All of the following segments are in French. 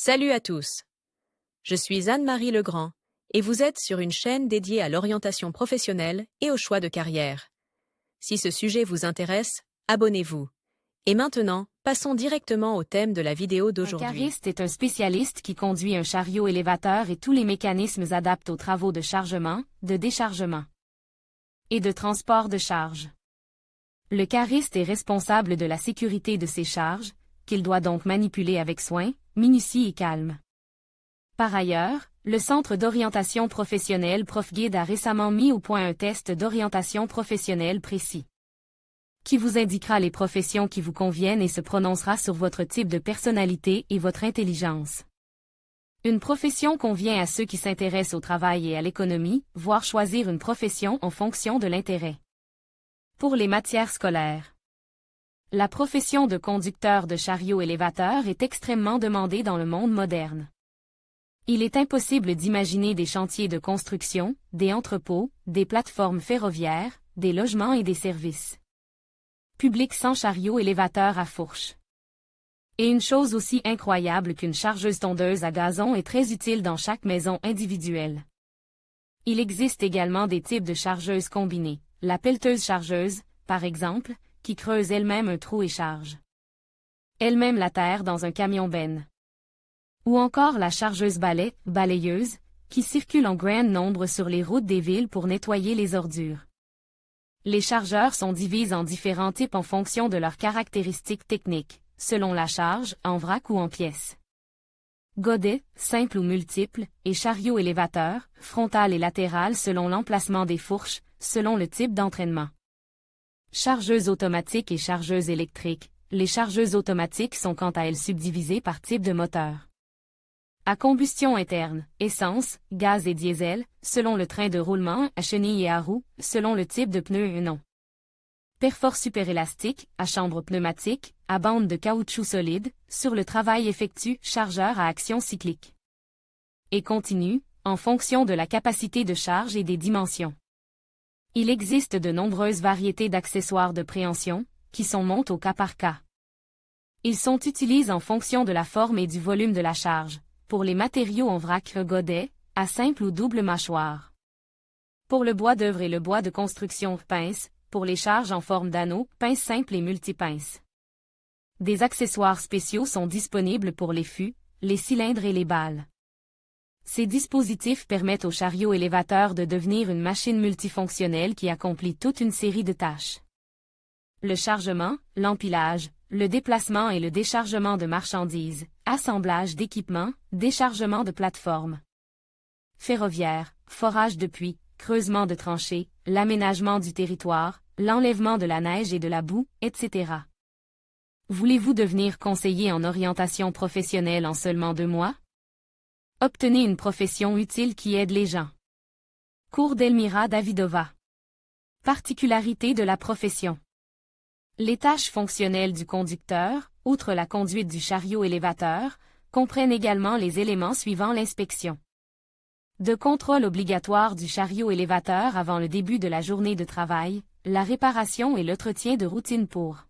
Salut à tous. Je suis Anne-Marie Legrand et vous êtes sur une chaîne dédiée à l'orientation professionnelle et au choix de carrière. Si ce sujet vous intéresse, abonnez-vous. Et maintenant, passons directement au thème de la vidéo Un d'aujourd'hui. cariste est un spécialiste qui conduit un chariot élévateur et tous les mécanismes adaptés aux travaux de chargement, de déchargement et de transport de charge. Le cariste est responsable de la sécurité de ses charges, qu'il doit donc manipuler avec soin, minutie et calme. Par ailleurs, le Centre d'orientation professionnelle ProfGuide a récemment mis au point un test d'orientation professionnelle précis, qui vous indiquera les professions qui vous conviennent et se prononcera sur votre type de personnalité et votre intelligence. Une profession convient à ceux qui s'intéressent au travail et à l'économie, voire choisir une profession en fonction de l'intérêt. Pour les matières scolaires, la profession de conducteur de chariot élévateur est extrêmement demandée dans le monde moderne. Il est impossible d'imaginer des chantiers de construction, des entrepôts, des plateformes ferroviaires, des logements et des services publics sans chariot élévateur à fourche. Et une chose aussi incroyable qu'une chargeuse tondeuse à gazon est très utile dans chaque maison individuelle. Il existe également des types de chargeuses combinées, la pelleteuse chargeuse, par exemple, qui creuse elle-même un trou et charge elle-même la terre dans un camion-benne. Ou encore la chargeuse balai, balayeuse, qui circule en grand nombre sur les routes des villes pour nettoyer les ordures. Les chargeurs sont divisés en différents types en fonction de leurs caractéristiques techniques, selon la charge, en vrac ou en pièces. Godet, simple ou multiple, et chariot élévateur, frontal et latéral selon l'emplacement des fourches, selon le type d'entraînement. Chargeuse automatique et chargeuse électrique. Les chargeuses automatiques sont quant à elles subdivisées par type de moteur. À combustion interne, essence, gaz et diesel, selon le train de roulement, à chenille et à roue, selon le type de pneu et non. Perfort superélastique, à chambre pneumatique, à bande de caoutchouc solide, sur le travail effectue, chargeur à action cyclique. Et continue, en fonction de la capacité de charge et des dimensions. Il existe de nombreuses variétés d'accessoires de préhension, qui sont montés au cas par cas. Ils sont utilisés en fonction de la forme et du volume de la charge. Pour les matériaux en vrac, godet, à simple ou double mâchoire. Pour le bois d'œuvre et le bois de construction, pince. Pour les charges en forme d'anneau, pince simple et multipince. Des accessoires spéciaux sont disponibles pour les fûts, les cylindres et les balles. Ces dispositifs permettent au chariot élévateur de devenir une machine multifonctionnelle qui accomplit toute une série de tâches. Le chargement, l'empilage, le déplacement et le déchargement de marchandises, assemblage d'équipements, déchargement de plateformes ferroviaires, forage de puits, creusement de tranchées, l'aménagement du territoire, l'enlèvement de la neige et de la boue, etc. Voulez-vous devenir conseiller en orientation professionnelle en seulement 2 mois? Obtenez une profession utile qui aide les gens. Cours d'Elmira Davidova. Particularité de la profession. Les tâches fonctionnelles du conducteur, outre la conduite du chariot élévateur, comprennent également les éléments suivant l'inspection de contrôle obligatoire du chariot élévateur avant le début de la journée de travail, la réparation et l'entretien de routine pour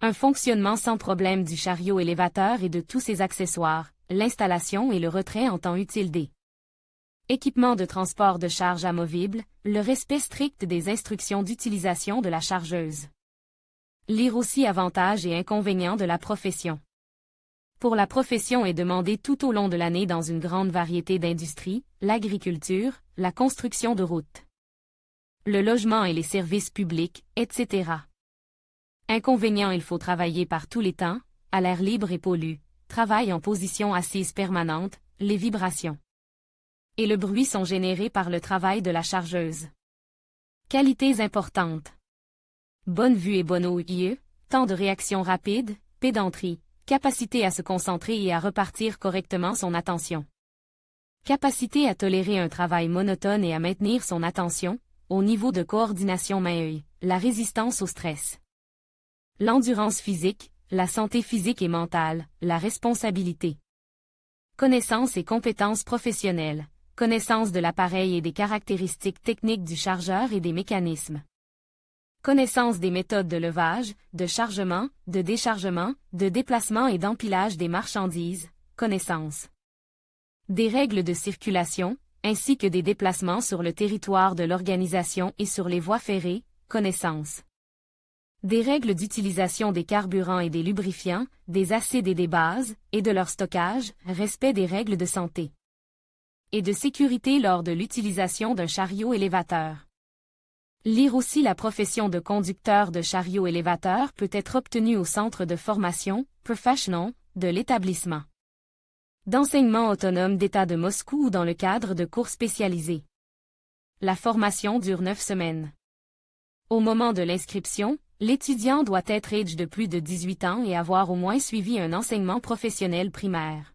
un fonctionnement sans problème du chariot élévateur et de tous ses accessoires, l'installation et le retrait en temps utile des équipements de transport de charge amovible, le respect strict des instructions d'utilisation de la chargeuse. Lire aussi avantages et inconvénients de la profession. Pour la profession est demandée tout au long de l'année dans une grande variété d'industries, l'agriculture, la construction de routes, le logement et les services publics, etc. Inconvénient: il faut travailler par tous les temps, à l'air libre et pollue, travail en position assise permanente, les vibrations et le bruit sont générés par le travail de la chargeuse. Qualités importantes. Bonne vue et bon ouïe, temps de réaction rapide, pédanterie, capacité à se concentrer et à repartir correctement son attention. Capacité à tolérer un travail monotone et à maintenir son attention, au niveau de coordination main-œil, la résistance au stress. L'endurance physique, la santé physique et mentale, la responsabilité. Connaissances et compétences professionnelles, connaissance de l'appareil et des caractéristiques techniques du chargeur et des mécanismes. Connaissance des méthodes de levage, de chargement, de déchargement, de déplacement et d'empilage des marchandises, connaissances. Des règles de circulation, ainsi que des déplacements sur le territoire de l'organisation et sur les voies ferrées, connaissances. Des règles d'utilisation des carburants et des lubrifiants, des acides et des bases, et de leur stockage, respect des règles de santé et de sécurité lors de l'utilisation d'un chariot élévateur. Lire aussi la profession de conducteur de chariot élévateur peut être obtenue au centre de formation, professional, de l'établissement d'enseignement autonome d'État de Moscou ou dans le cadre de cours spécialisés. La formation dure 9 semaines. Au moment de l'inscription, l'étudiant doit être âgé de plus de 18 ans et avoir au moins suivi un enseignement professionnel primaire.